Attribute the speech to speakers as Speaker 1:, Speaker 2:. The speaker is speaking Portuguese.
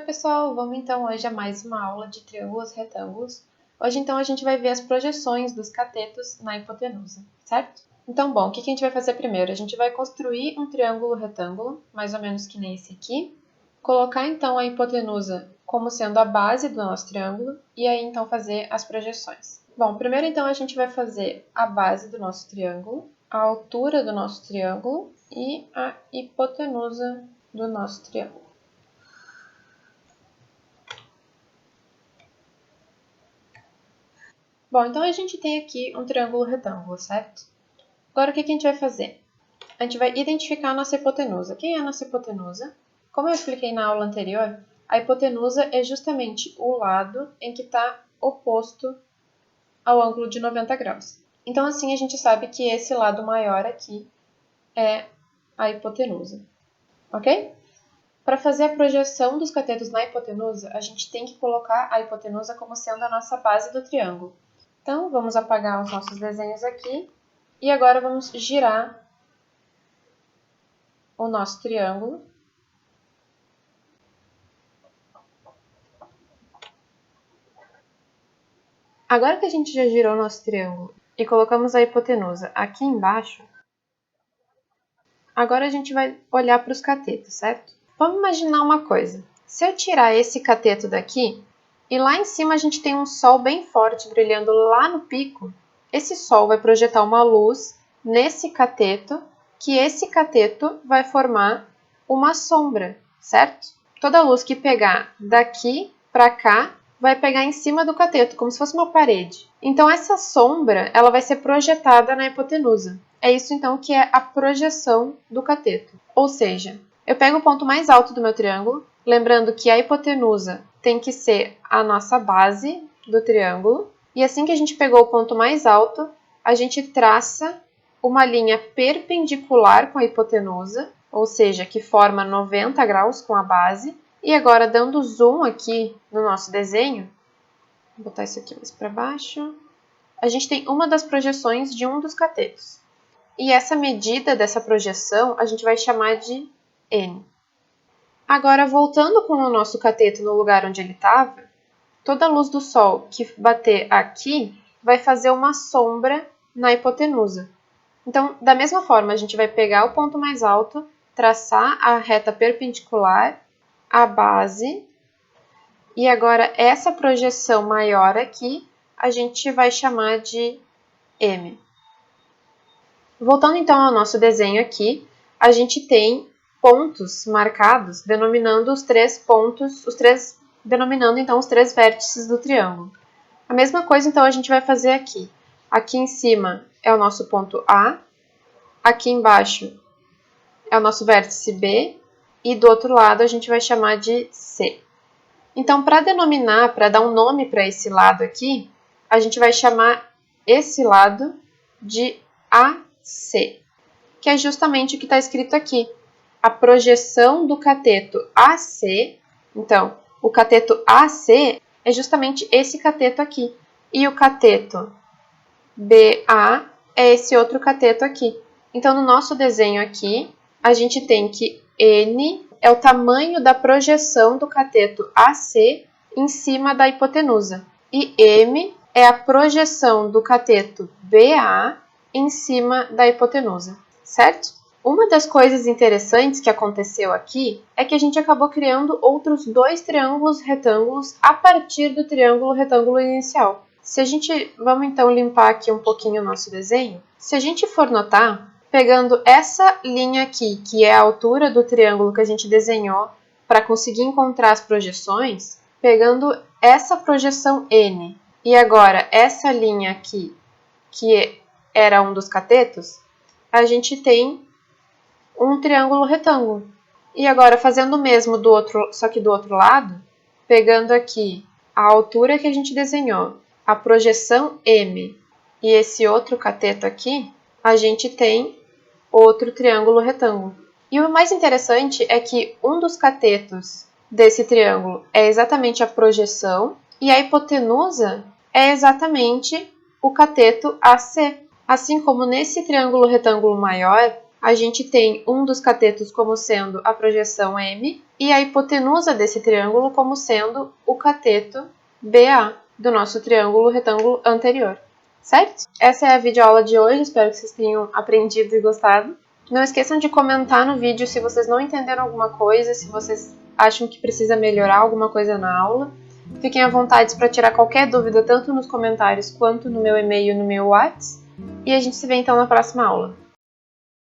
Speaker 1: pessoal, vamos então hoje a mais uma aula de triângulos retângulos. Hoje então a gente vai ver as projeções dos catetos na hipotenusa, certo? Então, bom, o que a gente vai fazer primeiro? A gente vai construir um triângulo retângulo, mais ou menos que nem esse aqui, colocar então a hipotenusa como sendo a base do nosso triângulo e aí então fazer as projeções. Bom, primeiro então a gente vai fazer a base do nosso triângulo, a altura do nosso triângulo e a hipotenusa do nosso triângulo. Bom, então a gente tem aqui um triângulo retângulo, certo? Agora o que a gente vai fazer? A gente vai identificar a nossa hipotenusa. Quem é a nossa hipotenusa? Como eu expliquei na aula anterior, a hipotenusa é justamente o lado em que está oposto ao ângulo de 90 graus. Então assim a gente sabe que esse lado maior aqui é a hipotenusa, ok? Para fazer a projeção dos catetos na hipotenusa, a gente tem que colocar a hipotenusa como sendo a nossa base do triângulo. Então, vamos apagar os nossos desenhos aqui e agora vamos girar o nosso triângulo. Agora que a gente já girou o nosso triângulo e colocamos a hipotenusa aqui embaixo, agora a gente vai olhar para os catetos, certo? Vamos imaginar uma coisa. Se eu tirar esse cateto daqui e lá em cima a gente tem um sol bem forte brilhando lá no pico, esse sol vai projetar uma luz nesse cateto, que esse cateto vai formar uma sombra, certo? Toda luz que pegar daqui para cá vai pegar em cima do cateto, como se fosse uma parede. Então essa sombra ela vai ser projetada na hipotenusa. É isso então que é a projeção do cateto. Ou seja, eu pego o ponto mais alto do meu triângulo, lembrando que a hipotenusa tem que ser a nossa base do triângulo. E assim que a gente pegou o ponto mais alto, a gente traça uma linha perpendicular com a hipotenusa, ou seja, que forma 90 graus com a base. E agora, dando zoom aqui no nosso desenho, vou botar isso aqui mais para baixo, a gente tem uma das projeções de um dos catetos. E essa medida dessa projeção a gente vai chamar de N. Agora, voltando com o nosso cateto no lugar onde ele estava, toda a luz do sol que bater aqui vai fazer uma sombra na hipotenusa. Então, da mesma forma, a gente vai pegar o ponto mais alto, traçar a reta perpendicular à base, e agora essa projeção maior aqui, a gente vai chamar de M. Voltando então ao nosso desenho aqui, a gente tem pontos marcados denominando os três pontos, denominando então os três vértices do triângulo. A mesma coisa então a gente vai fazer aqui. Aqui em cima é o nosso ponto A, aqui embaixo é o nosso vértice B e do outro lado a gente vai chamar de C. Então, para denominar, para dar um nome para esse lado aqui, a gente vai chamar esse lado de AC, que é justamente o que está escrito aqui. A projeção do cateto AC, então, o cateto AC é justamente esse cateto aqui. E o cateto BA é esse outro cateto aqui. Então, no nosso desenho aqui, a gente tem que N é o tamanho da projeção do cateto AC em cima da hipotenusa. E M é a projeção do cateto BA em cima da hipotenusa, certo? Uma das coisas interessantes que aconteceu aqui é que a gente acabou criando outros dois triângulos retângulos a partir do triângulo retângulo inicial. Vamos então limpar aqui um pouquinho o nosso desenho. Se a gente for notar, pegando essa linha aqui, que é a altura do triângulo que a gente desenhou para conseguir encontrar as projeções, pegando essa projeção N e agora essa linha aqui, que era um dos catetos, a gente tem um triângulo retângulo. E agora, fazendo o mesmo só que do outro lado, pegando aqui a altura que a gente desenhou, a projeção M e esse outro cateto aqui, a gente tem outro triângulo retângulo. E o mais interessante é que um dos catetos desse triângulo é exatamente a projeção e a hipotenusa é exatamente o cateto AC. Assim como nesse triângulo retângulo maior, a gente tem um dos catetos como sendo a projeção M e a hipotenusa desse triângulo como sendo o cateto BA do nosso triângulo retângulo anterior, certo? Essa é a videoaula de hoje, espero que vocês tenham aprendido e gostado. Não esqueçam de comentar no vídeo se vocês não entenderam alguma coisa, se vocês acham que precisa melhorar alguma coisa na aula. Fiquem à vontade para tirar qualquer dúvida, tanto nos comentários quanto no meu e-mail e no meu WhatsApp. E a gente se vê então na próxima aula.